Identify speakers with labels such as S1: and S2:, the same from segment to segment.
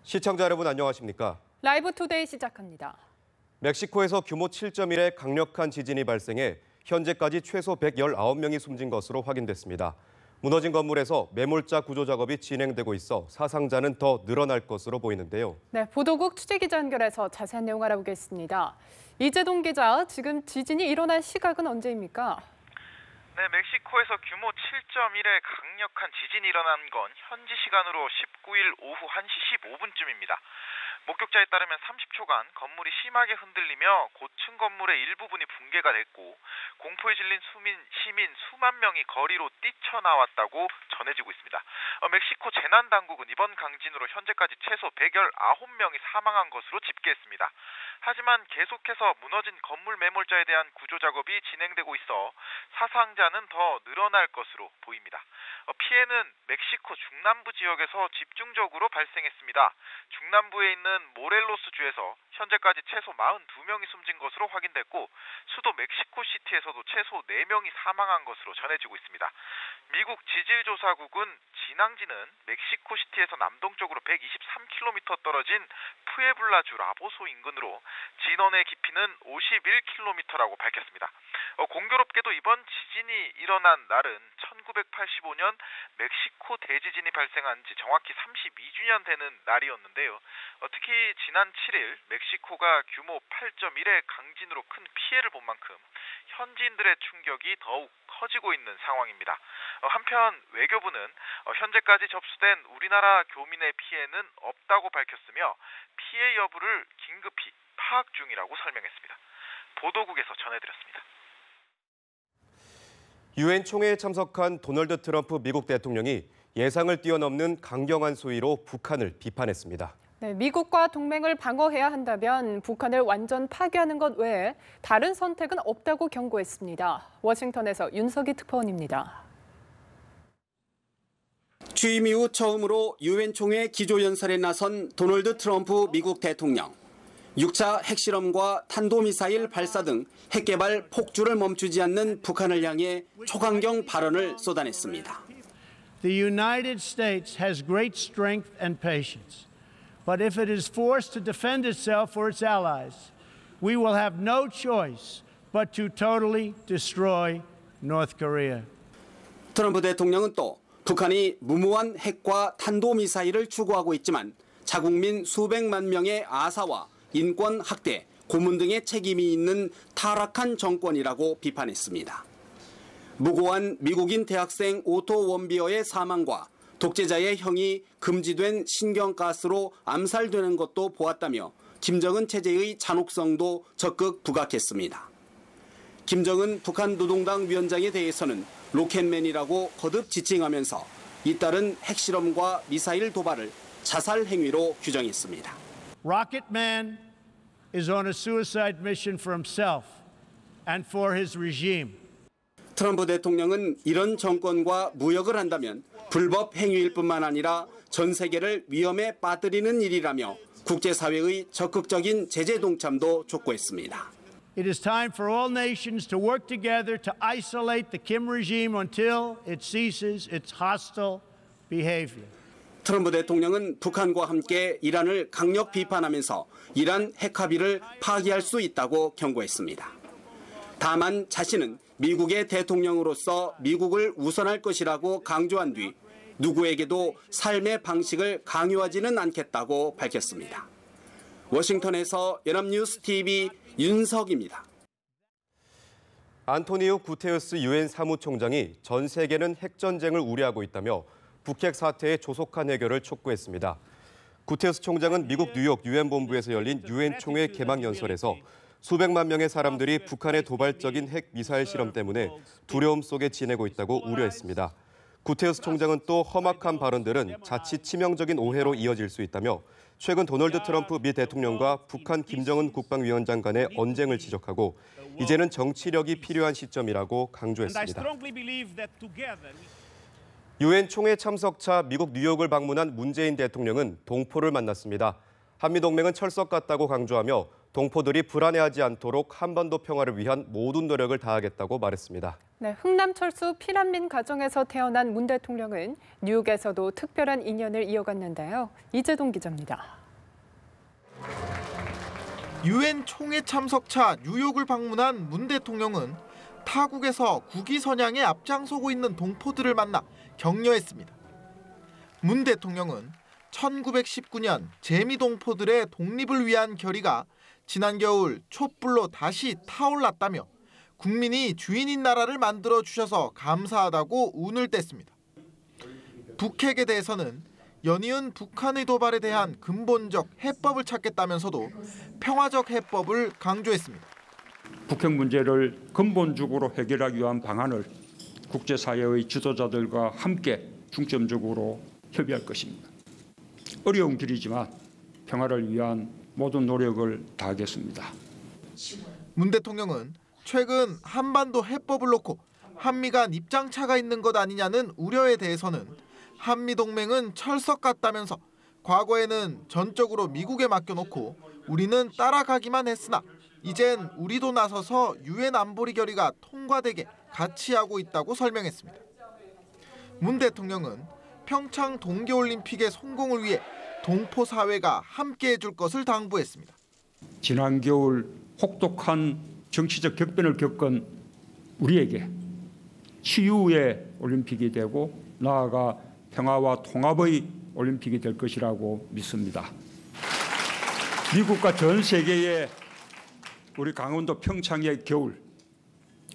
S1: 시청자 여러분 안녕하십니까?
S2: 라이브 투데이 시작합니다.
S1: 멕시코에서 규모 7.1의 강력한 지진이 발생해 현재까지 최소 119명이 숨진 것으로 확인됐습니다. 무너진 건물에서 매몰자 구조 작업이 진행되고 있어 사상자는 더 늘어날 것으로 보이는데요.
S2: 네, 보도국 취재기자 연결해서 자세한 내용 알아보겠습니다. 이재동 기자, 지금 지진이 일어난 시각은 언제입니까?
S3: 네, 멕시코에서 규모 7.1의 강력한 지진이 일어난 건 현지 시간으로 19일 오후 1시 15분쯤입니다. 목격자에 따르면 30초간 건물이 심하게 흔들리며 고층 건물의 일부분이 붕괴가 됐고 공포에 질린 시민 수만 명이 거리로 뛰쳐나왔다고 전해지고 있습니다. 멕시코 재난당국은 이번 강진으로 현재까지 최소 119명이 사망한 것으로 집계했습니다. 하지만 계속해서 무너진 건물 매몰자에 대한 구조 작업이 진행되고 있어 사상자는 더 늘어날 것으로 보입니다. 피해는 멕시코 중남부 지역에서 집중적으로 발생했습니다. 중남부에 있는 모렐로스 주에서 현재까지 최소 42명이 숨진 것으로 확인됐고 수도 멕시코시티에서도 최소 4명이 사망한 것으로 전해지고 있습니다. 미국 지질조사국은 진앙지는 멕시코시티에서 남동쪽으로 123km 떨어진 푸에블라주 라보소 인근으로 진원의 깊이는 51km라고 밝혔습니다. 공교롭게도 이번 지진이 일어난 날은 1985년 멕시코 대지진이 발생한 지 정확히 32주년 되는 날이었는데요. 특히 지난 7일 멕시코가 규모 8.1의 강진으로 큰 피해를 본 만큼 현지인들의 충격이 더욱 커지고 있는 상황입니다. 한편 외교부는 현재까지 접수된 우리나라 교민의 피해는 없다고 밝혔으며 피해 여부를 긴급히 파악 중이라고 설명했습니다. 보도국에서 전해드렸습니다.
S1: 유엔 총회에 참석한 도널드 트럼프 미국 대통령이 예상을 뛰어넘는 강경한 수위로 북한을 비판했습니다.
S2: 네, 미국과 동맹을 방어해야 한다면 북한을 완전 파괴하는 것 외에 다른 선택은 없다고 경고했습니다. 워싱턴에서 윤석희 특파원입니다.
S4: 취임 이후 처음으로 유엔 총회 기조연설에 나선 도널드 트럼프 미국 대통령. 6차 핵실험과 탄도미사일 발사 등 핵개발 폭주를 멈추지 않는 북한을 향해 초강경 발언을 쏟아냈습니다.
S5: The United States has great strength and patience. But if it is forced to defend itself or its allies, we will have no choice but to totally destroy North Korea.
S4: 트럼프 대통령은 또 북한이 무모한 핵과 탄도미사일을 추구하고 있지만 자국민 수백만 명의 아사와 인권 학대, 고문 등의 책임이 있는 타락한 정권이라고 비판했습니다. 무고한 미국인 대학생 오토 원비어의 사망과 독재자의 형이 금지된 신경가스로 암살되는 것도 보았다며 김정은 체제의 잔혹성도 적극 부각했습니다. 김정은 북한 노동당 위원장에 대해서는 로켓맨이라고 거듭 지칭하면서 잇따른 핵실험과 미사일 도발을 자살 행위로 규정했습니다.
S5: Rocketman is on a suicide mission for himself and for his regime.
S4: 트럼프 대통령은 이런 정권과 무역을 한다면 불법 행위일 뿐만 아니라 전 세계를 위험에 빠뜨리는 일이라며 국제사회의 적극적인 제재 동참도 촉구했습니다.
S5: It is time for all nations to work together to isolate the Kim regime until it ceases its hostile behavior.
S4: 트럼프 대통령은 북한과 함께 이란을 강력 비판하면서 이란 핵 합의를 파기할 수 있다고 경고했습니다. 다만 자신은 미국의 대통령으로서 미국을 우선할 것이라고 강조한 뒤 누구에게도 삶의 방식을 강요하지는 않겠다고 밝혔습니다. 워싱턴에서 연합뉴스TV 윤석입니다.
S1: 안토니오 구테르스 유엔 사무총장이 전 세계는 핵전쟁을 우려하고 있다며 북핵 사태의 조속한 해결을 촉구했습니다. 구테르스 총장은 미국 뉴욕 유엔 본부에서 열린 유엔 총회 개막 연설에서 수백만 명의 사람들이 북한의 도발적인 핵 미사일 실험 때문에 두려움 속에 지내고 있다고 우려했습니다. 구테르스 총장은 또 험악한 발언들은 자칫 치명적인 오해로 이어질 수 있다며 최근 도널드 트럼프 미 대통령과 북한 김정은 국방위원장 간의 언쟁을 지적하고 이제는 정치력이 필요한 시점이라고 강조했습니다. 유엔 총회 참석차 미국 뉴욕을 방문한 문재인 대통령은 동포를 만났습니다. 한미동맹은 철석 같다고 강조하며 동포들이 불안해하지 않도록 한반도 평화를 위한 모든 노력을 다하겠다고 말했습니다.
S2: 네, 흥남철수 피난민 가정에서 태어난 문 대통령은 뉴욕에서도 특별한 인연을 이어갔는데요. 이재동 기자입니다.
S3: 유엔 총회 참석차 뉴욕을 방문한 문 대통령은 타국에서 국위 선양에 앞장서고 있는 동포들을 만나 격려했습니다. 문 대통령은 1919년 재미 동포들의 독립을 위한 결의가 지난 겨울 촛불로 다시 타올랐다며 국민이 주인인 나라를 만들어 주셔서 감사하다고 운을 뗐습니다. 북핵에 대해서는 연이은 북한의 도발에 대한 근본적 해법을 찾겠다면서도 평화적 해법을 강조했습니다.
S6: 북핵 문제를 근본적으로 해결하기 위한 방안을 국제사회의 지도자들과 함께 중점적으로 협의할 것입니다. 어려운 길이지만 평화를 위한 모든 노력을 다하겠습니다.
S3: 문 대통령은 최근 한반도 해법을 놓고 한미 간 입장차가 있는 것 아니냐는 우려에 대해서는 한미동맹은 철석 같다면서 과거에는 전적으로 미국에 맡겨놓고 우리는 따라가기만 했으나 이젠 우리도 나서서 유엔 안보리 결의가 통과되게 같이 하고 있다고 설명했습니다. 문 대통령은 평창 동계올림픽의 성공을 위해 동포 사회가 함께 해줄 것을 당부했습니다.
S6: 지난 겨울 혹독한 정치적 격변을 겪은 우리에게 치유의 올림픽이 되고 나아가 평화와 통합의 올림픽이 될 것이라고 믿습니다. 미국과 전 세계의 우리 강원도 평창의 겨울,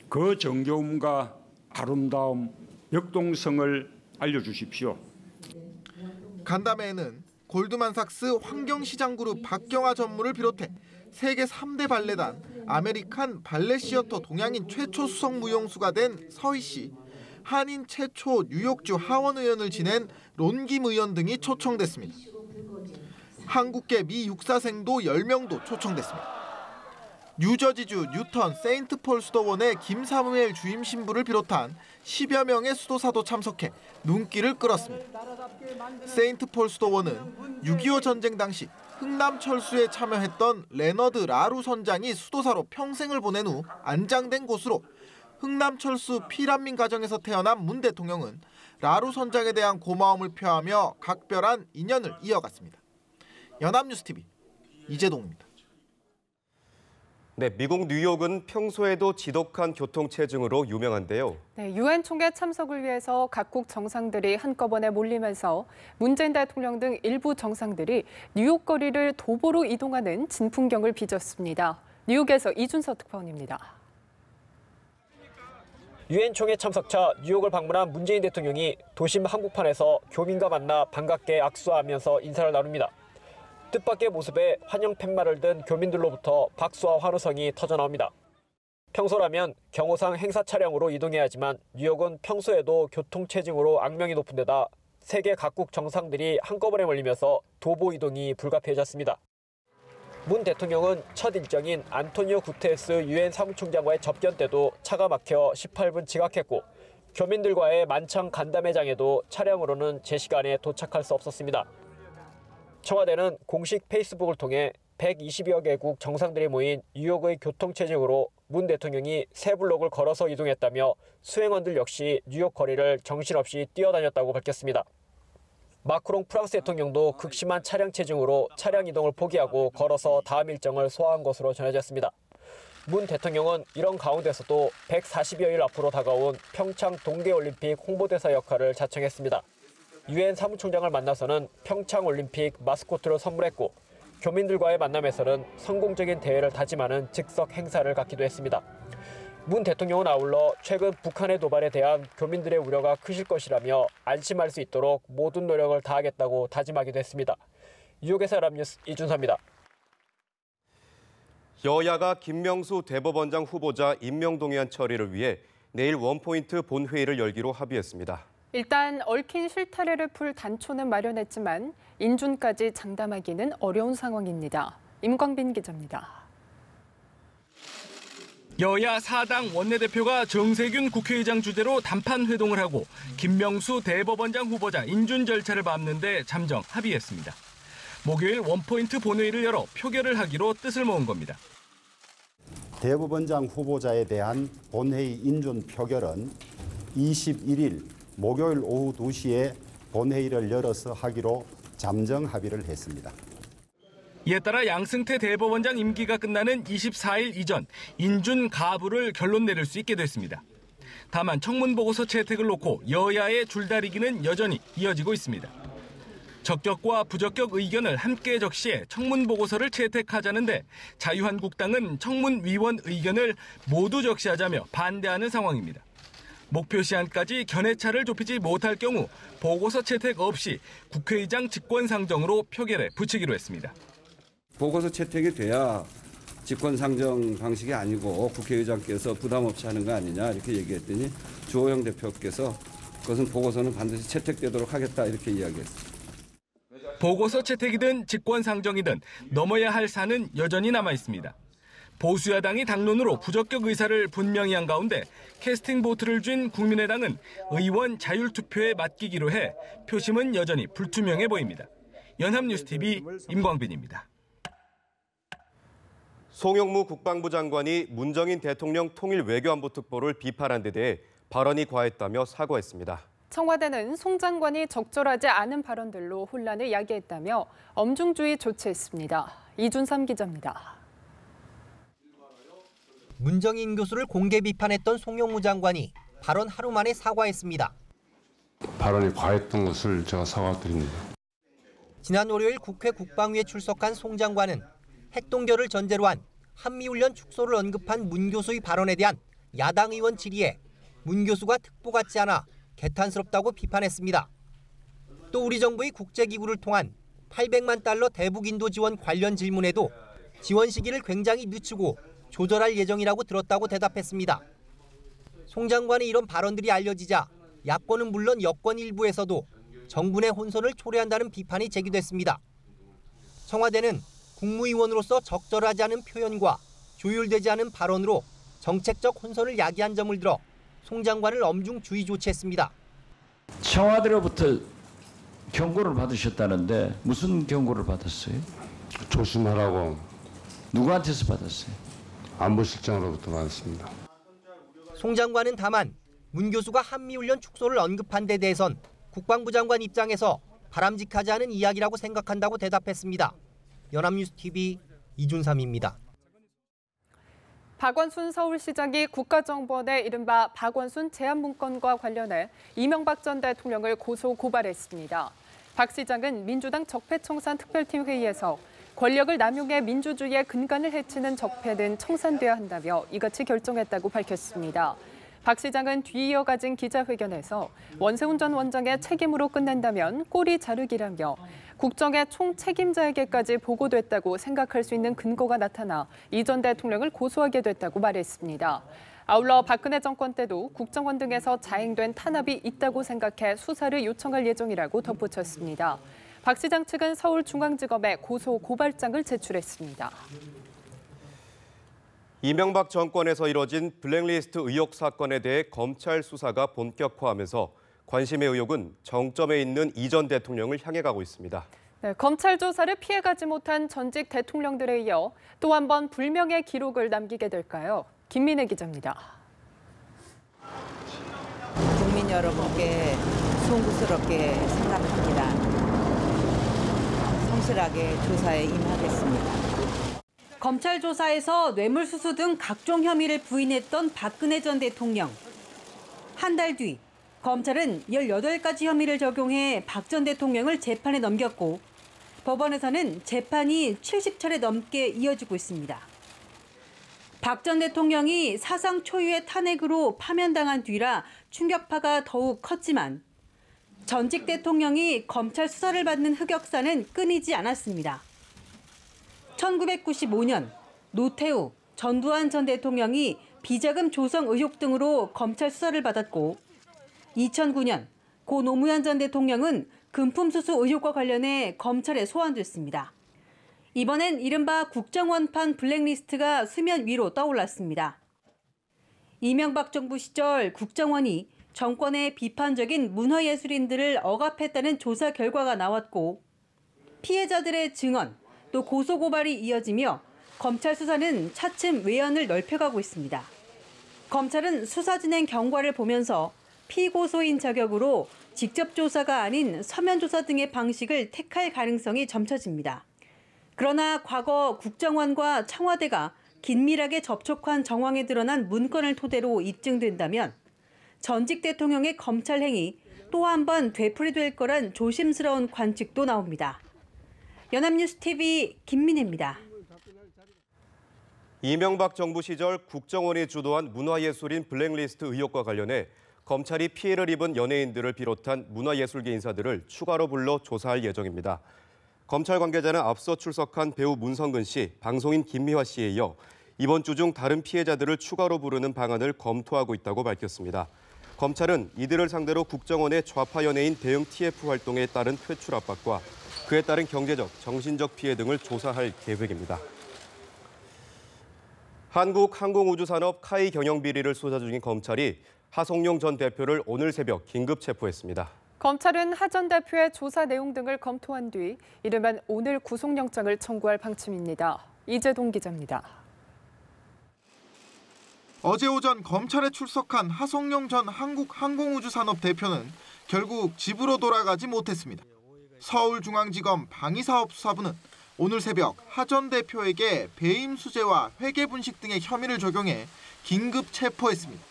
S6: 그 정겨움과 아름다움, 역동성을 알려주십시오.
S3: 간담회에는 골드만삭스 환경시장그룹 박경화 전무를 비롯해 세계 3대 발레단 아메리칸 발레 시어터 동양인 최초 수석 무용수가 된 서희 씨, 한인 최초 뉴욕주 하원 의원을 지낸 론김 의원 등이 초청됐습니다. 한국계 미 육사생도 10명도 초청됐습니다. 뉴저지주 뉴턴 세인트폴 수도원의 김사무엘 주임 신부를 비롯한 10여 명의 수도사도 참석해 눈길을 끌었습니다. 세인트폴 수도원은 6.25 전쟁 당시 흥남철수에 참여했던 레너드 라루 선장이 수도사로 평생을 보낸 후 안장된 곳으로 흥남철수 피난민 가정에서 태어난 문 대통령은 라루 선장에 대한 고마움을 표하며 각별한 인연을 이어갔습니다. 연합뉴스TV 이재동입니다.
S1: 네, 미국 뉴욕은 평소에도 지독한 교통체증으로 유명한데요.
S2: 네, 유엔 총회 참석을 위해서 각국 정상들이 한꺼번에 몰리면서 문재인 대통령 등 일부 정상들이 뉴욕 거리를 도보로 이동하는 진풍경을 빚었습니다. 뉴욕에서 이준서 특파원입니다.
S7: 유엔 총회 참석차 뉴욕을 방문한 문재인 대통령이 도심 한복판에서 교민과 만나 반갑게 악수하면서 인사를 나눕니다. 뜻밖의 모습에 환영 팻말을 든 교민들로부터 박수와 환호성이 터져나옵니다. 평소라면 경호상 행사 차량으로 이동해야 하지만 뉴욕은 평소에도 교통체증으로 악명이 높은 데다 세계 각국 정상들이 한꺼번에 몰리면서 도보 이동이 불가피해졌습니다. 문 대통령은 첫 일정인 안토니오 구테레스 유엔 사무총장과의 접견 때도 차가 막혀 18분 지각했고 교민들과의 만찬 간담회장에도 차량으로는 제 시간에 도착할 수 없었습니다. 청와대는 공식 페이스북을 통해 120여 개국 정상들이 모인 뉴욕의 교통체증으로 문 대통령이 새 블록을 걸어서 이동했다며 수행원들 역시 뉴욕 거리를 정신없이 뛰어다녔다고 밝혔습니다. 마크롱 프랑스 대통령도 극심한 차량 체증으로 차량 이동을 포기하고 걸어서 다음 일정을 소화한 것으로 전해졌습니다. 문 대통령은 이런 가운데서도 140여일 앞으로 다가온 평창 동계올림픽 홍보대사 역할을 자청했습니다. 유엔 사무총장을 만나서는 평창올림픽 마스코트를 선물했고 교민들과의 만남에서는 성공적인 대회를 다짐하는 즉석 행사를 갖기도 했습니다. 문 대통령은 아울러 최근 북한의 도발에 대한 교민들의 우려가 크실 것이라며 안심할 수 있도록 모든 노력을 다하겠다고 다짐하기도 했습니다. 뉴욕에서 연합뉴스 이준서입니다.
S1: 여야가 김명수 대법원장 후보자 임명동의안 처리를 위해 내일 원포인트 본회의를 열기로 합의했습니다.
S2: 일단 얽힌 실타래를 풀 단초는 마련했지만 인준까지 장담하기는 어려운 상황입니다. 임광빈 기자입니다.
S8: 여야 4당 원내대표가 정세균 국회의장 주재로 단판 회동을 하고 김명수 대법원장 후보자 인준 절차를 밟는 데 잠정 합의했습니다. 목요일 원포인트 본회의를 열어 표결을 하기로 뜻을 모은 겁니다.
S9: 대법원장 후보자에 대한 본회의 인준 표결은 21일 목요일 오후 2시에 본회의를 열어서 하기로 잠정 합의를 했습니다.
S8: 이에 따라 양승태 대법원장 임기가 끝나는 24일 이전 인준 가부를 결론 내릴 수 있게 됐습니다. 다만 청문보고서 채택을 놓고 여야의 줄다리기는 여전히 이어지고 있습니다. 적격과 부적격 의견을 함께 적시해 청문보고서를 채택하자는데 자유한국당은 청문위원 의견을 모두 적시하자며 반대하는 상황입니다. 목표 시한까지 견해차를 좁히지 못할 경우 보고서 채택 없이 국회의장 직권상정으로 표결에 붙이기로 했습니다.
S10: 보고서 채택이 돼야 직권상정 방식이 아니고 국회의장께서 부담 없이 하는 거 아니냐 이렇게 얘기했더니 주호영 대표께서 그것은 보고서는 반드시 채택되도록 하겠다 이렇게 이야기했습니다.
S8: 보고서 채택이든 직권상정이든 넘어야 할 산은 여전히 남아 있습니다. 보수야당이 당론으로 부적격 의사를 분명히 한 가운데 캐스팅 보트를 쥔 국민의당은 의원 자율투표에 맡기기로 해 표심은 여전히 불투명해 보입니다. 연합뉴스TV 임광빈입니다.
S1: 송영무 국방부 장관이 문정인 대통령 통일 외교안보 특보를 비판한 데 대해 발언이 과했다며 사과했습니다.
S2: 청와대는 송 장관이 적절하지 않은 발언들로 혼란을 야기했다며 엄중주의 조치했습니다. 이준삼 기자입니다.
S11: 문정인 교수를 공개 비판했던 송영무 장관이 발언 하루 만에 사과했습니다.
S12: 발언이 과했던 것을 제가 사과드립니다.
S11: 지난 월요일 국회 국방위에 출석한 송 장관은 핵동결을 전제로 한 한미훈련 축소를 언급한 문 교수의 발언에 대한 야당 의원 질의에 문 교수가 특보 같지 않아 개탄스럽다고 비판했습니다. 또 우리 정부의 국제기구를 통한 800만 달러 대북 인도 지원 관련 질문에도 지원 시기를 굉장히 늦추고 조절할 예정이라고 들었다고 대답했습니다. 송 장관의 이런 발언들이 알려지자 야권은 물론 여권 일부에서도 정부 내 혼선을 초래한다는 비판이 제기됐습니다. 청와대는 국무위원으로서 적절하지 않은 표현과 조율되지 않은 발언으로 정책적 혼선을 야기한 점을 들어 송 장관을 엄중 주의 조치했습니다.
S13: 청와대로부터 경고를 받으셨다는데 무슨 경고를 받았어요?
S12: 조심하라고.
S13: 누구한테서 받았어요?
S12: 안보실장으로부터 받았습니다.
S11: 송 장관은 다만 문 교수가 한미훈련 축소를 언급한 데 대해선 국방부 장관 입장에서 바람직하지 않은 이야기라고 생각한다고 대답했습니다. 연합뉴스TV 이준삼입니다.
S2: 박원순 서울시장이 국가정보원의 이른바 박원순 제안문건과 관련해 이명박 전 대통령을 고소 고발했습니다. 박 시장은 민주당 적폐청산 특별팀 회의에서 권력을 남용해 민주주의의 근간을 해치는 적폐는 청산돼야 한다며 이같이 결정했다고 밝혔습니다. 박 시장은 뒤이어 가진 기자회견에서 원세훈 전 원장의 책임으로 끝낸다면 꼬리 자르기라며 국정의 총책임자에게까지 보고됐다고 생각할 수 있는 근거가 나타나 이 전 대통령을 고소하게 됐다고 말했습니다. 아울러 박근혜 정권 때도 국정원 등에서 자행된 탄압이 있다고 생각해 수사를 요청할 예정이라고 덧붙였습니다. 박 시장 측은 서울중앙지검에 고소 고발장을 제출했습니다.
S1: 이명박 정권에서 이뤄진 블랙리스트 의혹 사건에 대해 검찰 수사가 본격화하면서 관심의 의혹은 정점에 있는 이 전 대통령을 향해 가고 있습니다.
S2: 네, 검찰 조사를 피해가지 못한 전직 대통령들에 이어 또 한 번 불명예 기록을 남기게 될까요? 김민혜 기자입니다.
S14: 국민 여러분께 송구스럽게 생각합니다. 성실하게 조사에 임하겠습니다.
S15: 검찰 조사에서 뇌물수수 등 각종 혐의를 부인했던 박근혜 전 대통령. 한 달 뒤 검찰은 18가지 혐의를 적용해 박 전 대통령을 재판에 넘겼고 법원에서는 재판이 70차례 넘게 이어지고 있습니다. 박 전 대통령이 사상 초유의 탄핵으로 파면당한 뒤라 충격파가 더욱 컸지만 전직 대통령이 검찰 수사를 받는 흑역사는 끊이지 않았습니다. 1995년 노태우, 전두환 전 대통령이 비자금 조성 의혹 등으로 검찰 수사를 받았고 2009년 고 노무현 전 대통령은 금품 수수 의혹과 관련해 검찰에 소환됐습니다. 이번엔 이른바 국정원판 블랙리스트가 수면 위로 떠올랐습니다. 이명박 정부 시절 국정원이 정권의 비판적인 문화예술인들을 억압했다는 조사 결과가 나왔고 피해자들의 증언, 또 고소고발이 이어지며 검찰 수사는 차츰 외연을 넓혀가고 있습니다. 검찰은 수사 진행 경과를 보면서 피고소인 자격으로 직접 조사가 아닌 서면 조사 등의 방식을 택할 가능성이 점쳐집니다. 그러나 과거 국정원과 청와대가 긴밀하게 접촉한 정황에 드러난 문건을 토대로 입증된다면 전직 대통령의 검찰 행위 또 한 번 되풀이될 거란 조심스러운 관측도 나옵니다. 연합뉴스TV 김민혜입니다.
S1: 이명박 정부 시절 국정원이 주도한 문화예술인 블랙리스트 의혹과 관련해 검찰이 피해를 입은 연예인들을 비롯한 문화예술계 인사들을 추가로 불러 조사할 예정입니다. 검찰 관계자는 앞서 출석한 배우 문성근 씨, 방송인 김미화 씨에 이어 이번 주 중 다른 피해자들을 추가로 부르는 방안을 검토하고 있다고 밝혔습니다. 검찰은 이들을 상대로 국정원의 좌파 연예인 대응 TF 활동에 따른 퇴출 압박과 그에 따른 경제적, 정신적 피해 등을 조사할 계획입니다. 한국항공우주산업 카이 경영 비리를 수사 중인 검찰이 하성룡 전 대표를 오늘 새벽 긴급 체포했습니다.
S2: 검찰은 하 전 대표의 조사 내용 등을 검토한 뒤 이르면 오늘 구속영장을 청구할 방침입니다. 이재동 기자입니다.
S3: 어제 오전 검찰에 출석한 하성룡 전 한국항공우주산업 대표는 결국 집으로 돌아가지 못했습니다. 서울중앙지검 방위사업수사부는 오늘 새벽 하 전 대표에게 배임 수재와 회계 분식 등의 혐의를 적용해 긴급 체포했습니다.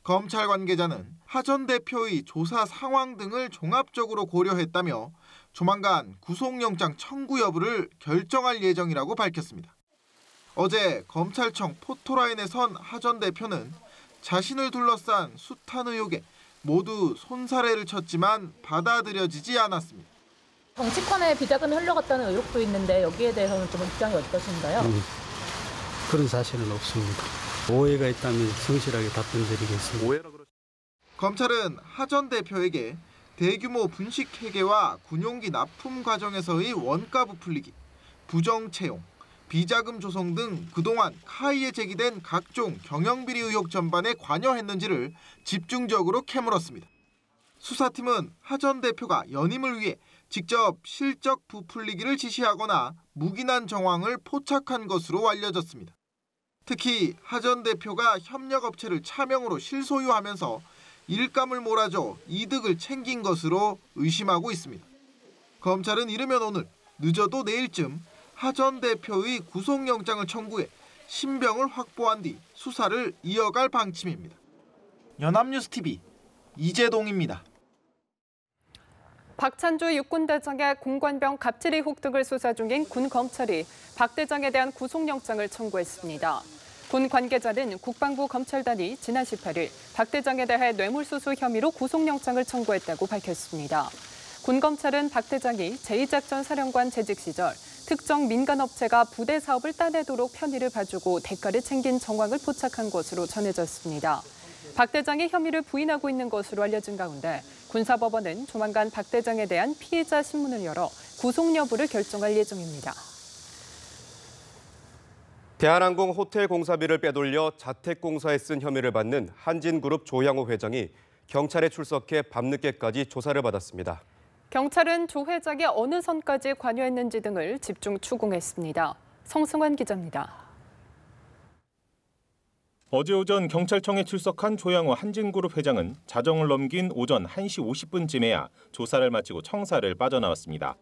S3: 검찰 관계자는 하 전 대표의 조사 상황 등을 종합적으로 고려했다며 조만간 구속영장 청구 여부를 결정할 예정이라고 밝혔습니다. 어제 검찰청 포토라인에 선 하 전 대표는 자신을 둘러싼 숱한 의혹에 모두 손사래를 쳤지만 받아들여지지 않았습니다.
S16: 정치권에 비자금이 흘러갔다는 의혹도 있는데 여기에 대해서는 좀 입장이 어떠신가요?
S17: 그런 사실은 없습니다. 오해가 있다면 성실하게 답변드리겠습니다.
S3: 검찰은 하 전 대표에게 대규모 분식 회계와 군용기 납품 과정에서의 원가 부풀리기, 부정 채용, 비자금 조성 등 그동안 카이에 제기된 각종 경영비리 의혹 전반에 관여했는지를 집중적으로 캐물었습니다. 수사팀은 하 전 대표가 연임을 위해 직접 실적 부풀리기를 지시하거나 묵인한 정황을 포착한 것으로 알려졌습니다. 특히 하 전 대표가 협력업체를 차명으로 실소유하면서 일감을 몰아줘 이득을 챙긴 것으로 의심하고 있습니다. 검찰은 이르면 오늘, 늦어도 내일쯤 하 전 대표의 구속영장을 청구해 신병을 확보한 뒤 수사를 이어갈 방침입니다. 연합뉴스TV 이재동입니다.
S2: 박찬주 육군대장의 공관병 갑질 의혹 등을 수사 중인 군 검찰이 박 대장에 대한 구속영장을 청구했습니다. 군 관계자는 국방부 검찰단이 지난 18일 박 대장에 대해 뇌물수수 혐의로 구속영장을 청구했다고 밝혔습니다. 군 검찰은 박 대장이 제2작전사령관 재직 시절 특정 민간업체가 부대 사업을 따내도록 편의를 봐주고 대가를 챙긴 정황을 포착한 것으로 전해졌습니다. 박 대장이 혐의를 부인하고 있는 것으로 알려진 가운데 군사법원은 조만간 박 대장에 대한 피해자 신문을 열어 구속 여부를 결정할 예정입니다.
S1: 대한항공 호텔 공사비를 빼돌려 자택공사에 쓴 혐의를 받는 한진그룹 조향호 회장이 경찰에 출석해 밤늦게까지 조사를 받았습니다.
S2: 경찰은 조 회장이 어느 선까지 관여했는지 등을 집중 추궁했습니다. 성승환 기자입니다.
S18: 어제 오전 경찰청에 출석한 조향호 한진그룹 회장은 자정을 넘긴 오전 1시 50분쯤에야 조사를 마치고 청사를 빠져나왔습니다.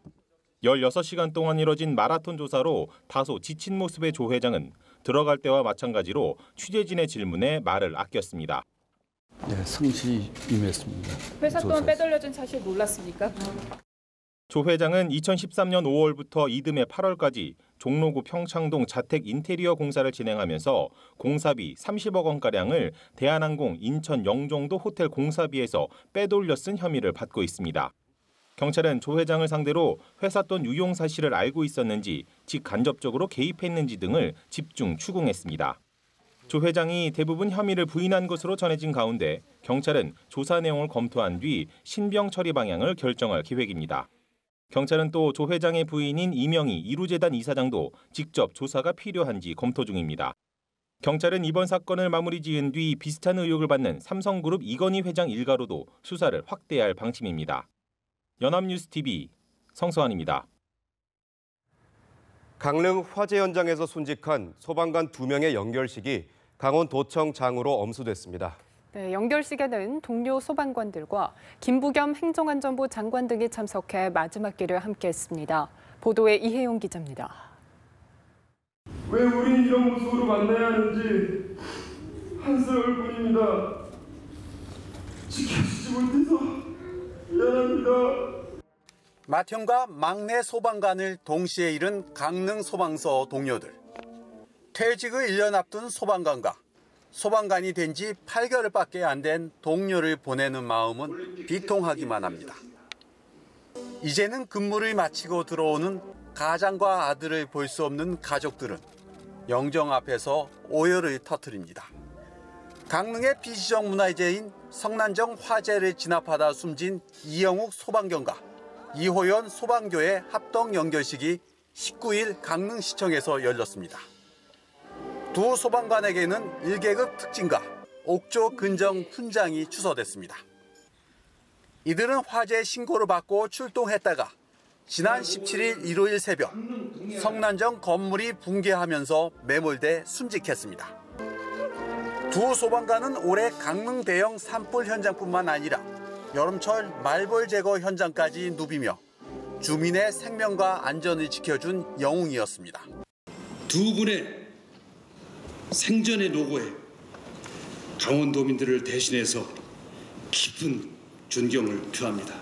S18: 16시간 동안 이뤄진 마라톤 조사로 다소 지친 모습의 조 회장은 들어갈 때와 마찬가지로 취재진의 질문에 말을 아꼈습니다.
S17: 네, 성실히 임했습니다.
S16: 회사 돈 빼돌려준 사실 몰랐습니까?
S18: 조 회장은 2013년 5월부터 이듬해 8월까지 종로구 평창동 자택 인테리어 공사를 진행하면서 공사비 30억 원가량을 대한항공 인천 영종도 호텔 공사비에서 빼돌려 쓴 혐의를 받고 있습니다. 경찰은 조 회장을 상대로 회사 돈 유용 사실을 알고 있었는지, 직간접적으로 개입했는지 등을 집중 추궁했습니다. 조 회장이 대부분 혐의를 부인한 것으로 전해진 가운데 경찰은 조사 내용을 검토한 뒤 신병 처리 방향을 결정할 계획입니다. 경찰은 또 조 회장의 부인인 이명희 이루재단 이사장도 직접 조사가 필요한지 검토 중입니다. 경찰은 이번 사건을 마무리 지은 뒤 비슷한 의혹을 받는 삼성그룹 이건희 회장 일가로도 수사를 확대할 방침입니다. 연합뉴스TV 성서환입니다.
S1: 강릉 화재 현장에서 순직한 소방관 2명의 연결식이 강원도청장으로 엄수됐습니다.
S2: 네, 연결식에는 동료 소방관들과 김부겸 행정안전부 장관 등이 참석해 마지막 길을 함께했습니다. 보도에 이혜용 기자입니다.
S19: 왜 우린 이런 모습으로 만나야 하는지 한스러울 뿐입니다. 지켜주지 못해서 미안합니다.
S4: 맏형과 막내 소방관을 동시에 잃은 강릉 소방서 동료들. 퇴직을 1년 앞둔 소방관과 소방관이 된 지 8개월밖에 안 된 동료를 보내는 마음은 비통하기만 합니다. 이제는 근무를 마치고 들어오는 가장과 아들을 볼 수 없는 가족들은 영정 앞에서 오열을 터뜨립니다. 강릉의 비지정 문화재인 성난정 화재를 진압하다 숨진 이영욱 소방경과 이호연 소방교의 합동 연결식이 19일 강릉시청에서 열렸습니다. 두 소방관에게는 1계급 특진과 옥조 근정 훈장이 추서됐습니다. 이들은 화재 신고를 받고 출동했다가 지난 17일 일요일 새벽 성난정 건물이 붕괴하면서 매몰돼 순직했습니다. 두 소방관은 올해 강릉 대형 산불 현장뿐만 아니라 여름철 말벌 제거 현장까지 누비며 주민의 생명과 안전을 지켜준 영웅이었습니다.
S20: 두 분의 생전의 노고에 강원도민들을 대신해서 깊은 존경을 표합니다.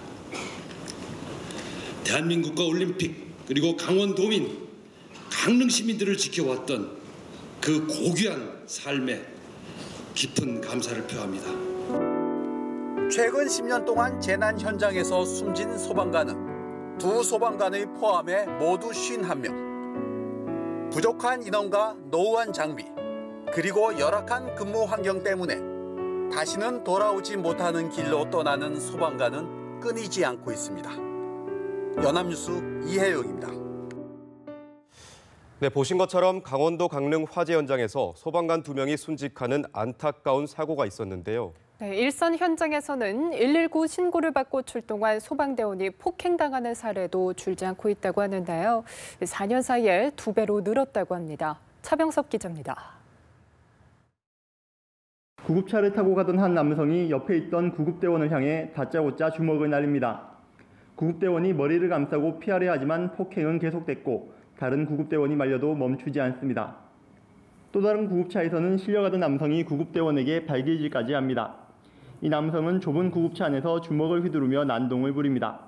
S20: 대한민국과 올림픽 그리고 강원도민, 강릉 시민들을 지켜왔던 그 고귀한 삶에 깊은 감사를 표합니다.
S4: 최근 10년 동안 재난 현장에서 숨진 소방관은 두 소방관을 포함해 모두 51명. 부족한 인원과 노후한 장비, 그리고 열악한 근무 환경 때문에 다시는 돌아오지 못하는 길로 떠나는 소방관은 끊이지 않고 있습니다. 연합뉴스 이혜영입니다.
S1: 네, 보신 것처럼 강원도 강릉 화재 현장에서 소방관 2명이 순직하는 안타까운 사고가 있었는데요.
S2: 네, 일선 현장에서는 119 신고를 받고 출동한 소방대원이 폭행당하는 사례도 줄지 않고 있다고 하는데요. 4년 사이에 2배로 늘었다고 합니다. 차병섭 기자입니다.
S21: 구급차를 타고 가던 한 남성이 옆에 있던 구급대원을 향해 다짜고짜 주먹을 날립니다. 구급대원이 머리를 감싸고 피하려 하지만 폭행은 계속됐고 다른 구급대원이 말려도 멈추지 않습니다. 또 다른 구급차에서는 실려가던 남성이 구급대원에게 발길질까지 합니다. 이 남성은 좁은 구급차 안에서 주먹을 휘두르며 난동을 부립니다.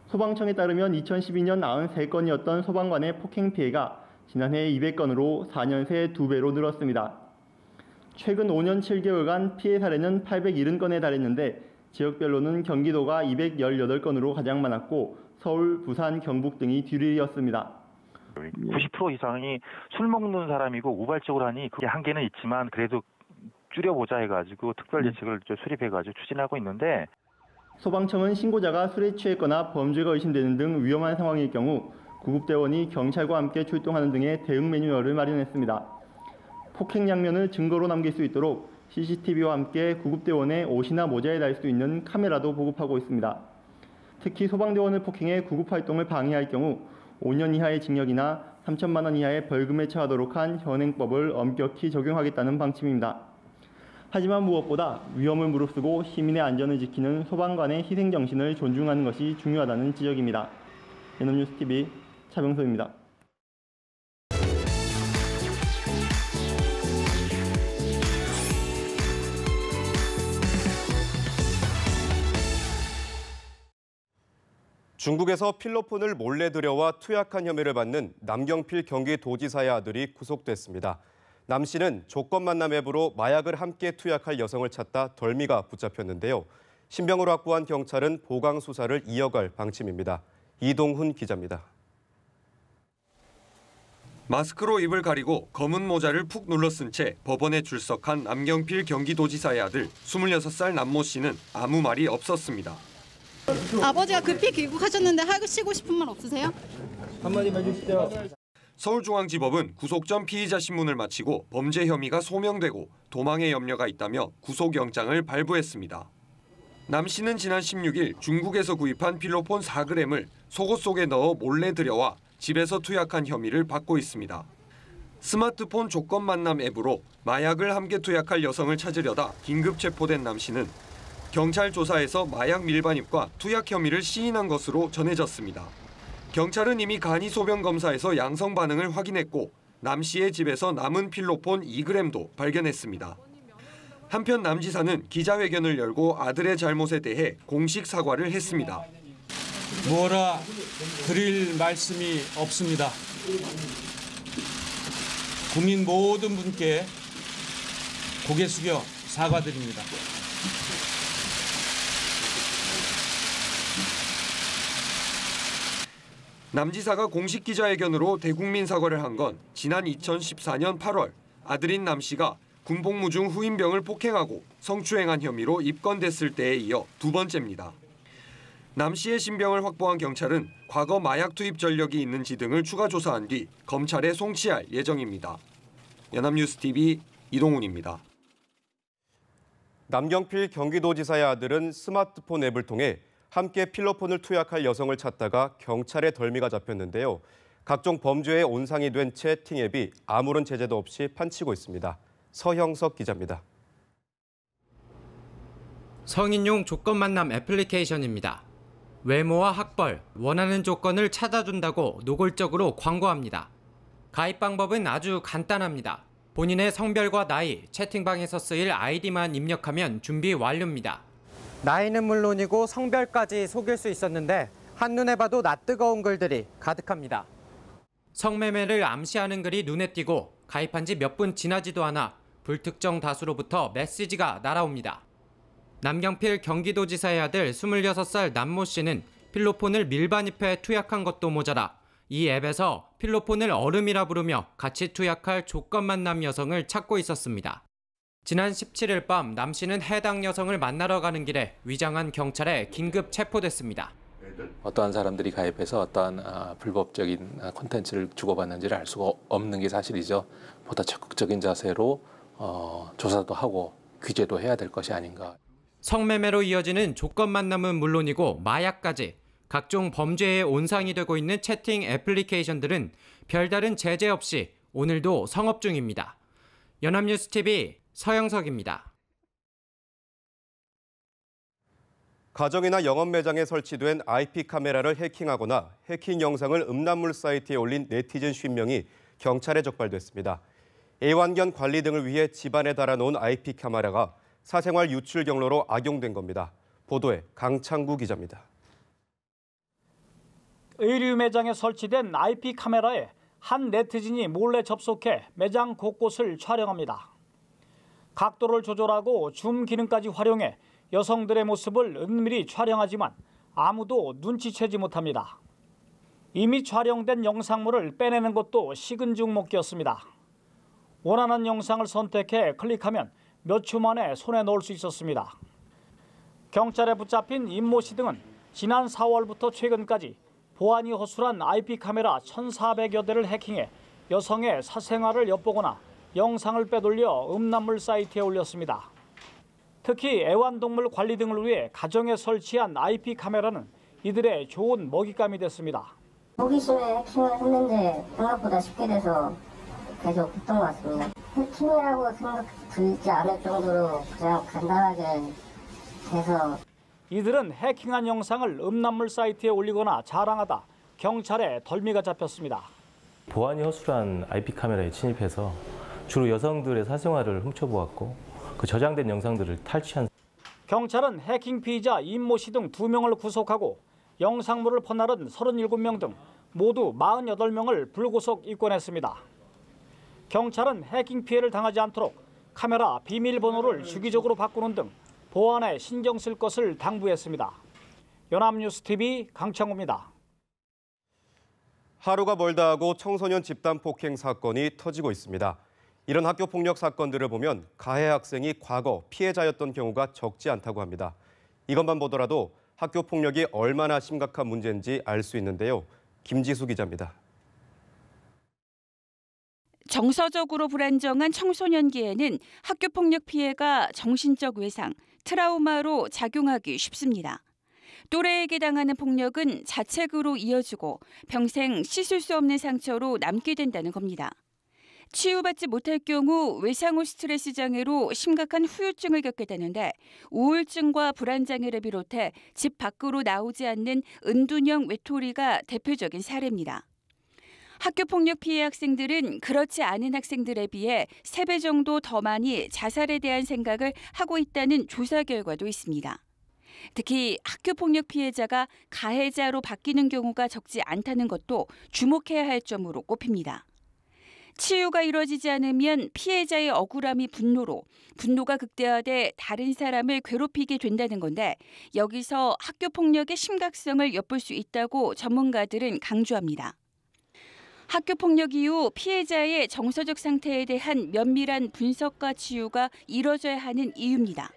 S21: 소방청에 따르면 2012년 93건이었던 소방관의 폭행 피해가 지난해 200건으로 4년 새 2배로 늘었습니다. 최근 5년 7개월간 피해 사례는 870건에 달했는데 지역별로는 경기도가 218건으로 가장 많았고 서울, 부산, 경북 등이 뒤를 이었습니다.
S22: 90% 이상이 술 먹는 사람이고 우발적으로 하니 그게 한계는 있지만 그래도 줄여보자 해가지고 특별 대책을 수립해가지고 추진하고 있는데
S21: 소방청은 신고자가 술에 취했거나 범죄가 의심되는 등 위험한 상황일 경우 구급대원이 경찰과 함께 출동하는 등의 대응 매뉴얼을 마련했습니다. 폭행 장면을 증거로 남길 수 있도록 CCTV와 함께 구급대원의 옷이나 모자에 달 수 있는 카메라도 보급하고 있습니다. 특히 소방대원을 폭행해 구급활동을 방해할 경우 5년 이하의 징역이나 3천만 원 이하의 벌금에 처하도록 한 현행법을 엄격히 적용하겠다는 방침입니다. 하지만 무엇보다 위험을 무릅쓰고 시민의 안전을 지키는 소방관의 희생정신을 존중하는 것이 중요하다는 지적입니다. 연합뉴스TV 차병섭입니다.
S1: 중국에서 필로폰을 몰래 들여와 투약한 혐의를 받는 남경필 경기도지사의 아들이 구속됐습니다. 남 씨는 조건 만남 앱으로 마약을 함께 투약할 여성을 찾다 덜미가 붙잡혔는데요. 신병으로 확보한 경찰은 보강 수사를 이어갈 방침입니다. 이동훈 기자입니다.
S23: 마스크로 입을 가리고 검은 모자를 푹 눌러쓴 채 법원에 출석한 남경필 경기도지사의 아들 26살 남모 씨는 아무 말이 없었습니다.
S24: 아버지가 급히 귀국하셨는데 하시고 싶은 말 없으세요?
S23: 한마디만 해주시죠. 서울중앙지법은 구속 전 피의자 신문을 마치고 범죄 혐의가 소명되고 도망의 염려가 있다며 구속영장을 발부했습니다. 남 씨는 지난 16일 중국에서 구입한 필로폰 4g을 속옷 속에 넣어 몰래 들여와 집에서 투약한 혐의를 받고 있습니다. 스마트폰 조건 만남 앱으로 마약을 함께 투약할 여성을 찾으려다 긴급 체포된 남 씨는 경찰 조사에서 마약 밀반입과 투약 혐의를 시인한 것으로 전해졌습니다. 경찰은 이미 간이 소변 검사에서 양성 반응을 확인했고 남 씨의 집에서 남은 필로폰 2g도 발견했습니다. 한편 남 지사는 기자회견을 열고 아들의 잘못에 대해 공식 사과를 했습니다.
S5: 뭐라 드릴 말씀이 없습니다. 국민 모든 분께 고개 숙여 사과드립니다.
S23: 남 지사가 공식 기자회견으로 대국민 사과를 한 건 지난 2014년 8월 아들인 남 씨가 군복무 중 후임병을 폭행하고 성추행한 혐의로 입건됐을 때에 이어 두 번째입니다. 남 씨의 신병을 확보한 경찰은 과거 마약 투입 전력이 있는지 등을 추가 조사한 뒤 검찰에 송치할 예정입니다. 연합뉴스TV 이동훈입니다.
S1: 남경필 경기도지사의 아들은 스마트폰 앱을 통해 함께 필로폰을 투약할 여성을 찾다가 경찰에 덜미가 잡혔는데요. 각종 범죄의 온상이 된 채팅 앱이 아무런 제재도 없이 판치고 있습니다. 서형석 기자입니다.
S6: 성인용 조건 만남 애플리케이션입니다. 외모와 학벌, 원하는 조건을 찾아준다고 노골적으로 광고합니다. 가입 방법은 아주 간단합니다. 본인의 성별과 나이, 채팅방에서 쓰일 아이디만 입력하면 준비 완료입니다. 나이는 물론이고 성별까지 속일 수 있었는데 한눈에 봐도 낯뜨거운 글들이 가득합니다. 성매매를 암시하는 글이 눈에 띄고 가입한 지 몇 분 지나지도 않아 불특정 다수로부터 메시지가 날아옵니다. 남경필 경기도지사의 아들 26살 남모 씨는 필로폰을 밀반입해 투약한 것도 모자라 이 앱에서 필로폰을 얼음이라 부르며 같이 투약할 조건 만남 여성을 찾고 있었습니다. 지난 17일 밤 남 씨는 해당 여성을 만나러 가는 길에 위장한 경찰에 긴급 체포됐습니다.
S7: 어떠한 사람들이 가입해서 어떠한 불법적인 콘텐츠를 주고받는지를 알 수가 없는 게 사실이죠. 보다 적극적인 자세로 조사도 하고 규제도 해야 될 것이 아닌가.
S6: 성매매로 이어지는 조건 만남은 물론이고 마약까지 각종 범죄의 온상이 되고 있는 채팅 애플리케이션들은 별다른 제재 없이 오늘도 성업 중입니다. 연합뉴스TV 서영석입니다.
S1: 가정이나 영업 매장에 설치된 IP 카메라를 해킹하거나 해킹 영상을 음란물 사이트에 올린 네티즌 50명이 경찰에 적발됐습니다. 애완견 관리 등을 위해 집안에 달아놓은 IP 카메라가 사생활 유출 경로로 악용된 겁니다. 보도에 강창구 기자입니다.
S9: 의류 매장에 설치된 IP 카메라에 한 네티즌이 몰래 접속해 매장 곳곳을 촬영합니다. 각도를 조절하고 줌 기능까지 활용해 여성들의 모습을 은밀히 촬영하지만 아무도 눈치채지 못합니다. 이미 촬영된 영상물을 빼내는 것도 식은 죽 먹기였습니다. 원하는 영상을 선택해 클릭하면 몇 초 만에 손에 넣을 수 있었습니다. 경찰에 붙잡힌 임모 씨 등은 지난 4월부터 최근까지 보안이 허술한 IP 카메라 1,400여 대를 해킹해 여성의 사생활을 엿보거나 영상을 빼돌려 음란물 사이트에 올렸습니다. 특히 애완동물 관리 등을 위해 가정에 설치한 IP 카메라는 이들의 좋은 먹잇감이 됐습니다.
S25: 호기심에 해킹을 했는데 생각보다 쉽게 돼서 계속 했던 것 같습니다. 해킹이라고 생각 들지 않을 정도로 그냥 간단하게 돼서
S9: 이들은 해킹한 영상을 음란물 사이트에 올리거나 자랑하다 경찰에 덜미가 잡혔습니다.
S26: 보안이 허술한 IP 카메라에 침입해서 주로 여성들의 사생활을 훔쳐보았고 그 저장된 영상들을 탈취한.
S9: 경찰은 해킹 피의자 임모 씨 등 2명을 구속하고 영상물을 퍼나른 37명 등 모두 48명을 불구속 입건했습니다. 경찰은 해킹 피해를 당하지 않도록 카메라 비밀번호를 주기적으로 바꾸는 등 보안에 신경 쓸 것을 당부했습니다. 연합뉴스TV 강창호입니다.
S1: 하루가 멀다 하고 청소년 집단 폭행 사건이 터지고 있습니다. 이런 학교 폭력 사건들을 보면 가해 학생이 과거 피해자였던 경우가 적지 않다고 합니다. 이것만 보더라도 학교 폭력이 얼마나 심각한 문제인지 알 수 있는데요. 김지수 기자입니다.
S27: 정서적으로 불안정한 청소년기에는 학교 폭력 피해가 정신적 외상, 트라우마로 작용하기 쉽습니다. 또래에게 당하는 폭력은 자책으로 이어지고 평생 씻을 수 없는 상처로 남게 된다는 겁니다. 치유받지 못할 경우 외상후 스트레스 장애로 심각한 후유증을 겪게 되는데 우울증과 불안장애를 비롯해 집 밖으로 나오지 않는 은둔형 외톨이가 대표적인 사례입니다. 학교폭력 피해 학생들은 그렇지 않은 학생들에 비해 3배 정도 더 많이 자살에 대한 생각을 하고 있다는 조사 결과도 있습니다. 특히 학교폭력 피해자가 가해자로 바뀌는 경우가 적지 않다는 것도 주목해야 할 점으로 꼽힙니다. 치유가 이루어지지 않으면 피해자의 억울함이 분노가 극대화돼 다른 사람을 괴롭히게 된다는 건데 여기서 학교폭력의 심각성을 엿볼 수 있다고 전문가들은 강조합니다. 학교폭력 이후 피해자의 정서적 상태에 대한 면밀한 분석과 치유가 이뤄져야 하는 이유입니다.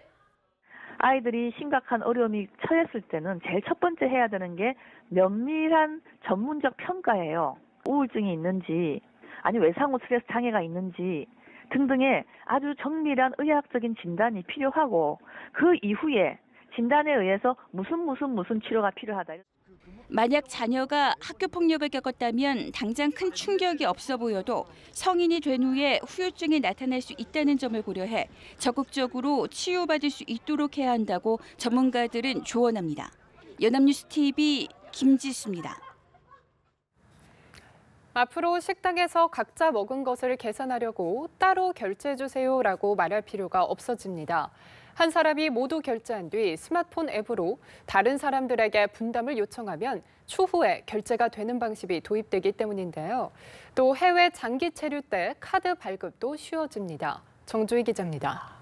S8: 아이들이 심각한 어려움이 처했을 때는 제일 첫 번째 해야 되는 게 면밀한 전문적 평가예요. 우울증이 있는지 아니면 외상후 스트레스 장애가 있는지 등등의 아주 정밀한 의학적인 진단이 필요하고 그 이후에 진단에 의해서 무슨 치료가 필요하다.
S27: 만약 자녀가 학교폭력을 겪었다면 당장 큰 충격이 없어 보여도 성인이 된 후에 후유증이 나타날 수 있다는 점을 고려해 적극적으로 치유받을 수 있도록 해야 한다고 전문가들은 조언합니다. 연합뉴스 TV 김지수입니다.
S2: 앞으로 식당에서 각자 먹은 것을 계산하려고 따로 결제해주세요라고 말할 필요가 없어집니다. 한 사람이 모두 결제한 뒤 스마트폰 앱으로 다른 사람들에게 분담을 요청하면 추후에 결제가 되는 방식이 도입되기 때문인데요. 또 해외 장기 체류 때 카드 발급도 쉬워집니다. 정주희 기자입니다.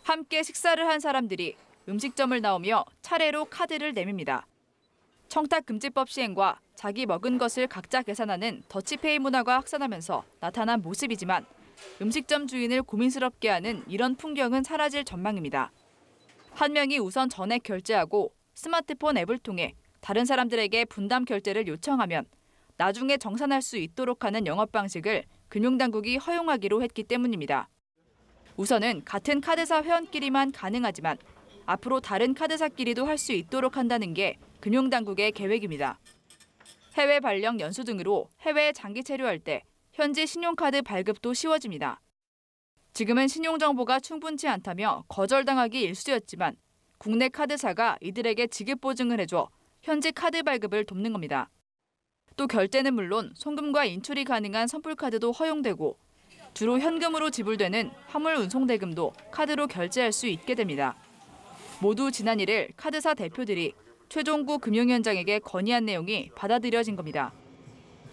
S10: 함께 식사를 한 사람들이 음식점을 나오며 차례로 카드를 내밉니다. 청탁금지법 시행과 자기 먹은 것을 각자 계산하는 더치페이 문화가 확산하면서 나타난 모습이지만 음식점 주인을 고민스럽게 하는 이런 풍경은 사라질 전망입니다. 한 명이 우선 전액 결제하고 스마트폰 앱을 통해 다른 사람들에게 분담 결제를 요청하면 나중에 정산할 수 있도록 하는 영업 방식을 금융당국이 허용하기로 했기 때문입니다. 우선은 같은 카드사 회원끼리만 가능하지만 앞으로 다른 카드사끼리도 할 수 있도록 한다는 게 금융당국의 계획입니다. 해외 발령 연수 등으로 해외에 장기 체류할 때 현지 신용카드 발급도 쉬워집니다. 지금은 신용정보가 충분치 않다며 거절당하기 일쑤였지만 국내 카드사가 이들에게 지급 보증을 해줘 현지 카드 발급을 돕는 겁니다. 또 결제는 물론 송금과 인출이 가능한 선불카드도 허용되고 주로 현금으로 지불되는 화물 운송대금도 카드로 결제할 수 있게 됩니다. 모두 지난 1일 카드사 대표들이 최종구 금융위원장에게 건의한 내용이 받아들여진 겁니다.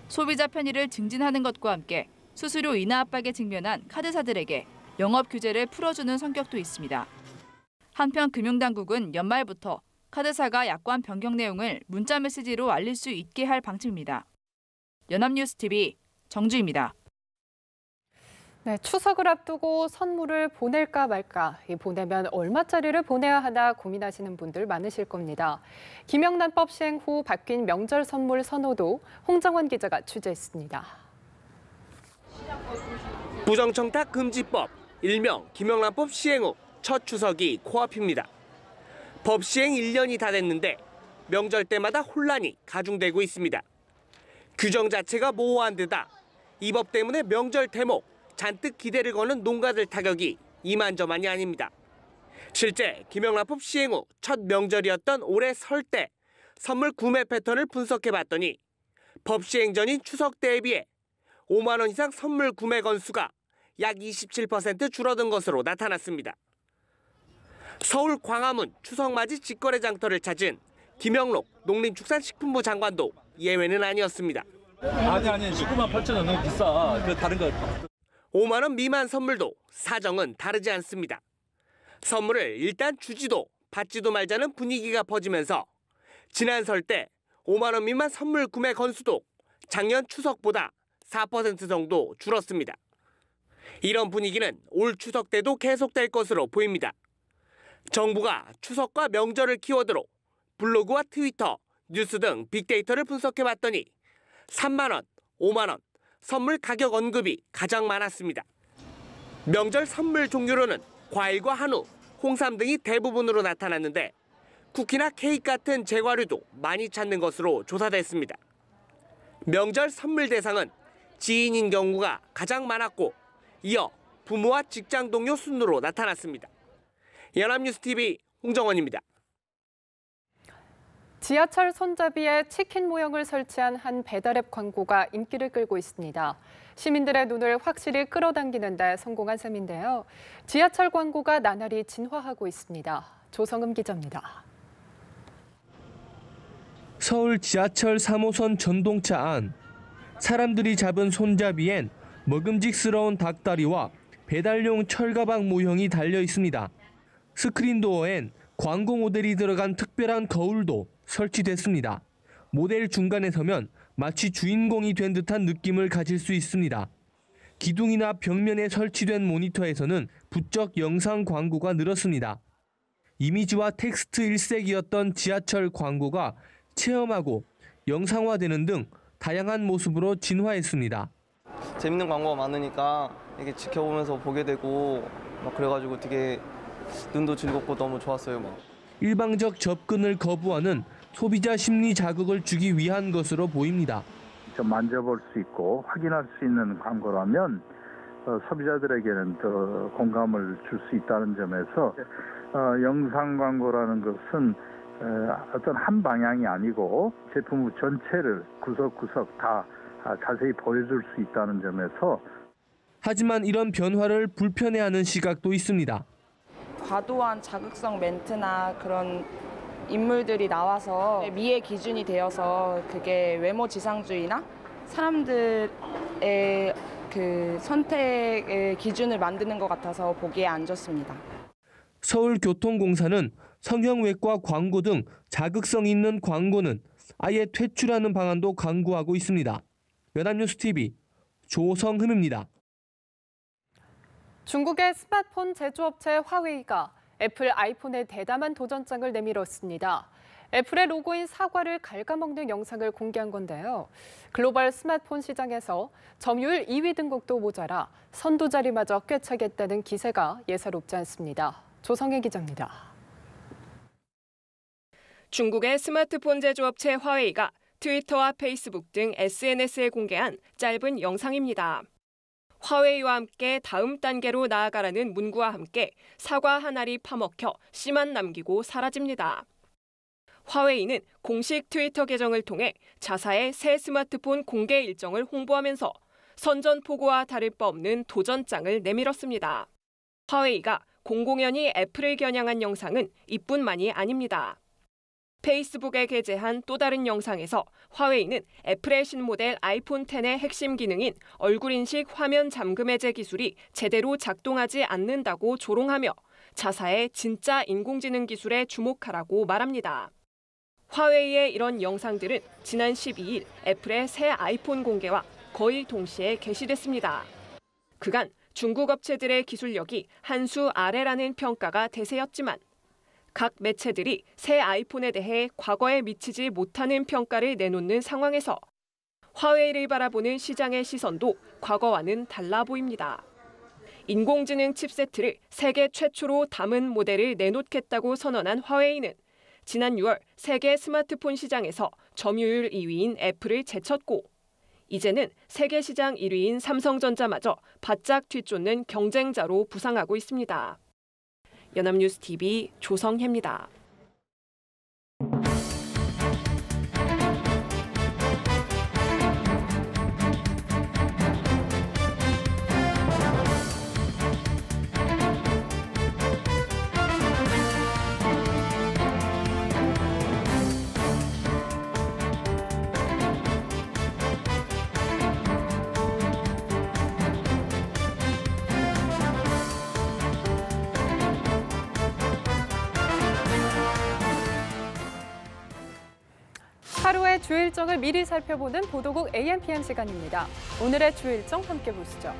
S10: 소비자 편의를 증진하는 것과 함께 수수료 인하 압박에 직면한 카드사들에게 영업 규제를 풀어주는 성격도 있습니다. 한편 금융당국은 연말부터 카드사가 약관 변경 내용을 문자 메시지로 알릴 수 있게 할 방침입니다. 연합뉴스 TV 정주희입니다.
S2: 네, 추석을 앞두고 선물을 보낼까 말까, 보내면 얼마짜리를 보내야 하나 고민하시는 분들 많으실 겁니다. 김영란법 시행 후 바뀐 명절 선물 선호도 홍정원 기자가 취재했습니다.
S11: 부정청탁금지법, 일명 김영란법 시행 후 첫 추석이 코앞입니다. 법 시행 1년이 다 됐는데 명절 때마다 혼란이 가중되고 있습니다. 규정 자체가 모호한 데다 이 법 때문에 명절 대목, 잔뜩 기대를 거는 농가들 타격이 이만저만이 아닙니다. 실제 김영란법 시행 후 첫 명절이었던 올해 설 때 선물 구매 패턴을 분석해봤더니 법 시행 전인 추석 때에 비해 5만 원 이상 선물 구매 건수가 약 27% 줄어든 것으로 나타났습니다. 서울 광화문 추석맞이 직거래 장터를 찾은 김영록 농림축산식품부 장관도 예외는 아니었습니다.
S12: 아니 19만 8천 원 너무 비싸. 그 다른 거
S11: 5만 원 미만 선물도 사정은 다르지 않습니다. 선물을 일단 주지도 받지도 말자는 분위기가 퍼지면서 지난 설 때 5만 원 미만 선물 구매 건수도 작년 추석보다 4% 정도 줄었습니다. 이런 분위기는 올 추석 때도 계속될 것으로 보입니다. 정부가 추석과 명절을 키워드로 블로그와 트위터, 뉴스 등 빅데이터를 분석해봤더니 3만 원, 5만 원, 선물 가격 언급이 가장 많았습니다. 명절 선물 종류로는 과일과 한우, 홍삼 등이 대부분으로 나타났는데 쿠키나 케이크 같은 제과류도 많이 찾는 것으로 조사됐습니다. 명절 선물 대상은 지인인 경우가 가장 많았고 이어 부모와 직장 동료 순으로 나타났습니다. 연합뉴스TV 홍정원입니다.
S2: 지하철 손잡이에 치킨 모형을 설치한 한 배달앱 광고가 인기를 끌고 있습니다. 시민들의 눈을 확실히 끌어당기는 데 성공한 셈인데요. 지하철 광고가 나날이 진화하고 있습니다. 조성음 기자입니다.
S3: 서울 지하철 3호선 전동차 안. 사람들이 잡은 손잡이엔 먹음직스러운 닭다리와 배달용 철가방 모형이 달려 있습니다. 스크린 도어엔 광고 모델이 들어간 특별한 거울도 설치됐습니다. 모델 중간에 서면 마치 주인공이 된 듯한 느낌을 가질 수 있습니다. 기둥이나 벽면에 설치된 모니터에서는 부쩍 영상 광고가 늘었습니다. 이미지와 텍스트 일색이었던 지하철 광고가 체험하고 영상화되는 등 다양한 모습으로 진화했습니다.
S13: 재밌는 광고가 많으니까 이게 지켜보면서 보게 되고 막 그래가지고 되게 눈도 즐겁고 너무 좋았어요.
S3: 일방적 접근을 거부하는 소비자 심리 자극을 주기 위한 것으로 보입니다.
S14: 좀 만져볼 수 있고 확인할 수 있는 광고라면 소비자들에게는 더 공감을 줄 수 있다는 점에서 영상 광고라는 것은 어떤 한 방향이 아니고 제품 전체를 구석구석 다 자세히 보여줄 수 있다는 점에서.
S3: 하지만 이런 변화를 불편해하는 시각도 있습니다.
S15: 과도한 자극성 멘트나 그런 인물들이 나와서 미의 기준이 되어서 그게 외모 지상주의나 사람들의 그 선택의 기준을 만드는 것 같아서 보기에 안 좋습니다.
S3: 서울교통공사는 성형외과 광고 등 자극성 있는 광고는 아예 퇴출하는 방안도 강구하고 있습니다. 연합뉴스TV 조성흠입니다.
S2: 중국의 스마트폰 제조업체 화웨이가 애플 아이폰에 대담한 도전장을 내밀었습니다. 애플의 로고인 사과를 갉아먹는 영상을 공개한 건데요. 글로벌 스마트폰 시장에서 점유율 2위 등극도 모자라 선두 자리마저 꿰차겠다는 기세가 예사롭지 않습니다. 조성혜 기자입니다.
S16: 중국의 스마트폰 제조업체 화웨이가 트위터와 페이스북 등 SNS에 공개한 짧은 영상입니다. 화웨이와 함께 다음 단계로 나아가라는 문구와 함께 사과 한 알이 파먹혀 씨만 남기고 사라집니다. 화웨이는 공식 트위터 계정을 통해 자사의 새 스마트폰 공개 일정을 홍보하면서 선전포고와 다를 바 없는 도전장을 내밀었습니다. 화웨이가 공공연히 애플을 겨냥한 영상은 이뿐만이 아닙니다. 페이스북에 게재한 또 다른 영상에서 화웨이는 애플의 신모델 아이폰 X의 핵심 기능인 얼굴 인식 화면 잠금 해제 기술이 제대로 작동하지 않는다고 조롱하며 자사의 진짜 인공지능 기술에 주목하라고 말합니다. 화웨이의 이런 영상들은 지난 12일 애플의 새 아이폰 공개와 거의 동시에 게시됐습니다. 그간 중국 업체들의 기술력이 한 수 아래라는 평가가 대세였지만 각 매체들이 새 아이폰에 대해 과거에 미치지 못하는 평가를 내놓는 상황에서 화웨이를 바라보는 시장의 시선도 과거와는 달라 보입니다. 인공지능 칩세트를 세계 최초로 담은 모델을 내놓겠다고 선언한 화웨이는 지난 6월 세계 스마트폰 시장에서 점유율 2위인 애플을 제쳤고 이제는 세계 시장 1위인 삼성전자마저 바짝 뒤쫓는 경쟁자로 부상하고 있습니다. 연합뉴스TV 조성혜입니다.
S2: 하루의 주 일정을 미리 살펴보는 보도국 AMPM 시간입니다. 오늘의 주 일정 함께 보시죠.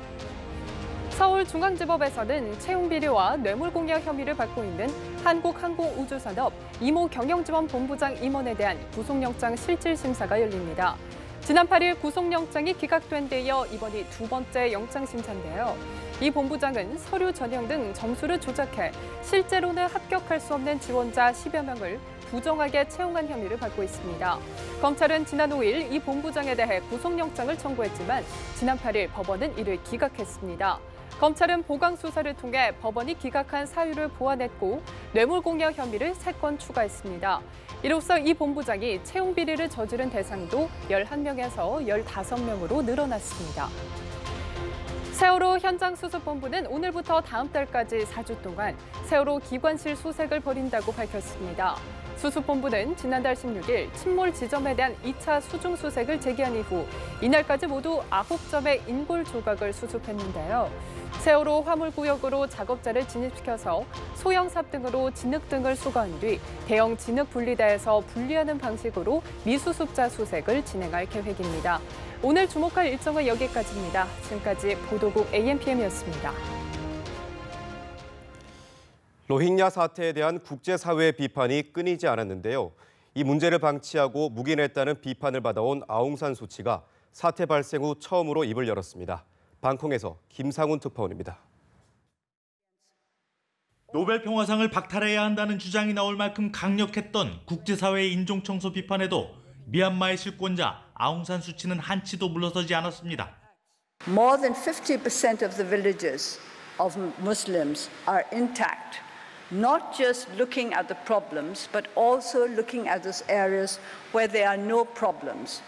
S2: 서울중앙지법에서는 채용비리와 뇌물공여 혐의를 받고 있는 한국항공우주산업 이모경영지원본부장 임원에 대한 구속영장 실질심사가 열립니다. 지난 8일 구속영장이 기각된 데 이어 이번이 두 번째 영장심사인데요. 이 본부장은 서류 전형 등 점수를 조작해 실제로는 합격할 수 없는 지원자 10여 명을 부정하게 채용한 혐의를 받고 있습니다. 검찰은 지난 5일 이 본부장에 대해 구속영장을 청구했지만 지난 8일 법원은 이를 기각했습니다. 검찰은 보강 수사를 통해 법원이 기각한 사유를 보완했고 뇌물공여 혐의를 3건 추가했습니다. 이로써 이 본부장이 채용 비리를 저지른 대상도 11명에서 15명으로 늘어났습니다. 세월호 현장수습본부는 오늘부터 다음 달까지 4주 동안 세월호 기관실 수색을 벌인다고 밝혔습니다. 수습본부는 지난달 16일 침몰 지점에 대한 2차 수중 수색을 재개한 이후 이날까지 모두 9점의 인골 조각을 수습했는데요. 세월호 화물구역으로 작업자를 진입시켜서 소형 삽 등으로 진흙 등을 수거한 뒤 대형 진흙 분리대에서 분리하는 방식으로 미수습자 수색을 진행할 계획입니다. 오늘 주목할 일정은 여기까지입니다. 지금까지 보도국 AMPM이었습니다.
S1: 로힝야 사태에 대한 국제사회의 비판이 끊이지 않았는데요. 이 문제를 방치하고 묵인했다는 비판을 받아온 아웅산 수치가 사태 발생 후 처음으로 입을 열었습니다. 방콕에서 김상훈 특파원입니다.
S4: 노벨 평화상을 박탈해야 한다는 주장이 나올 만큼 강력했던 국제사회의 인종청소 비판에도 미얀마의 실권자 아웅산 수치는 한치도 물러서지 않았습니다.
S17: More than 50% of the villages of Muslims are intact, not just looking at the problems, but also looking at those areas where there are no problems.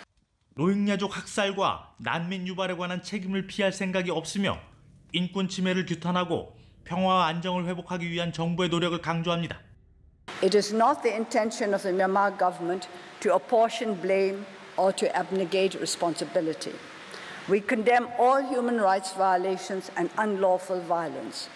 S4: 로힝야족 학살과 난민 유발에 관한 책임을 피할 생각이 없으며 인권 침해를 규탄하고 평화와 안정을 회복하기 위한 정부의 노력을 강조합니다.
S17: It is not the intention of the Myanmar government to apportion blame or to abnegate responsibility. We condemn all human rights violations and unlawful violence.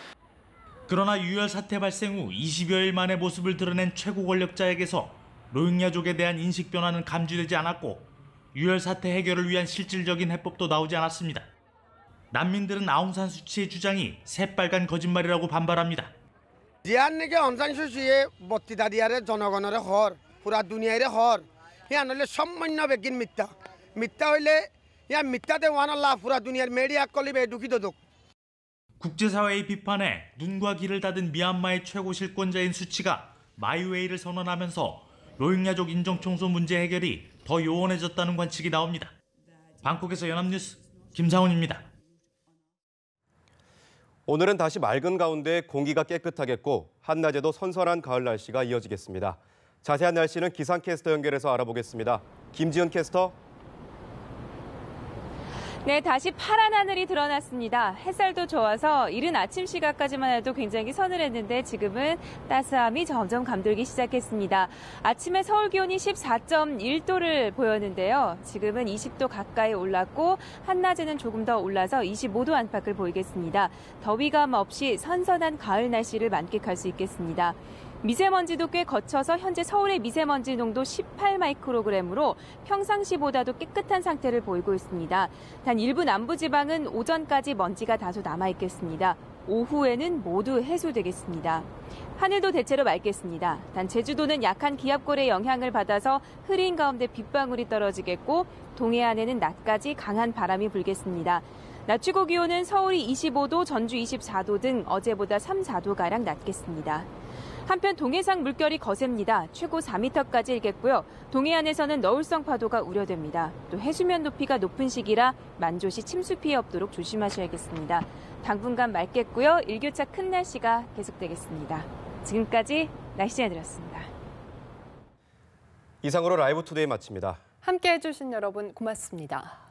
S4: 그러나 유혈 사태 발생 후 20여일 만에 모습을 드러낸 최고 권력자에게서 로힝야족에 대한 인식 변화는 감지되지 않았고 유혈 사태 해결을 위한 실질적인 해법도 나오지 않았습니다. 난민들은 아웅산 수치의 주장이 새빨간 거짓말이라고 반발합니다.
S18: জিয়ান্নেকে অংসান সুচিয়ে বক্তৃতাদিয়ারে জনগণরে হর পুরা দুনিয়ারে হর ইয়া নলে সামান্য বেগিন মিথ্যা মিথ্যা হইলে ইয়া মিথ্যাতে ওয়ানাল্লাহ পুরা দুনিয়ার মিডিয়া কলিবে দুঃখিত দুঃখ.
S4: 국제사회의 비판에 눈과 귀를 닫은 미얀마의 최고 실권자인 수치가 마이웨이를 선언하면서 로힝야족 인종청소 문제 해결이 더 요원해졌다는 관측이 나옵니다. 방콕에서 연합뉴스 김상훈입니다.
S1: 오늘은 다시 맑은 가운데 공기가 깨끗하겠고 한낮에도 선선한 가을 날씨가 이어지겠습니다. 자세한 날씨는 기상캐스터 연결해서 알아보겠습니다. 김지은 캐스터.
S19: 네, 다시 파란 하늘이 드러났습니다. 햇살도 좋아서 이른 아침 시각까지만 해도 굉장히 서늘했는데 지금은 따스함이 점점 감돌기 시작했습니다. 아침에 서울 기온이 14.1도를 보였는데요. 지금은 20도 가까이 올랐고 한낮에는 조금 더 올라서 25도 안팎을 보이겠습니다. 더위감 없이 선선한 가을 날씨를 만끽할 수 있겠습니다. 미세먼지도 꽤 거쳐서 현재 서울의 미세먼지 농도 18마이크로그램으로 평상시보다도 깨끗한 상태를 보이고 있습니다. 단 일부 남부지방은 오전까지 먼지가 다소 남아있겠습니다. 오후에는 모두 해소되겠습니다. 하늘도 대체로 맑겠습니다. 단 제주도는 약한 기압골의 영향을 받아서 흐린 가운데 빗방울이 떨어지겠고 동해안에는 낮까지 강한 바람이 불겠습니다. 낮 최고 기온은 서울이 25도, 전주 24도 등 어제보다 3, 4도가량 낮겠습니다. 한편 동해상 물결이 거셉니다. 최고 4m까지 일겠고요. 동해안에서는 너울성 파도가 우려됩니다. 또 해수면 높이가 높은 시기라 만조시 침수 피해 없도록 조심하셔야겠습니다. 당분간 맑겠고요. 일교차 큰 날씨가 계속되겠습니다. 지금까지 날씨 전해드렸습니다.
S1: 이상으로 라이브 투데이 마칩니다.
S2: 함께해 주신 여러분 고맙습니다.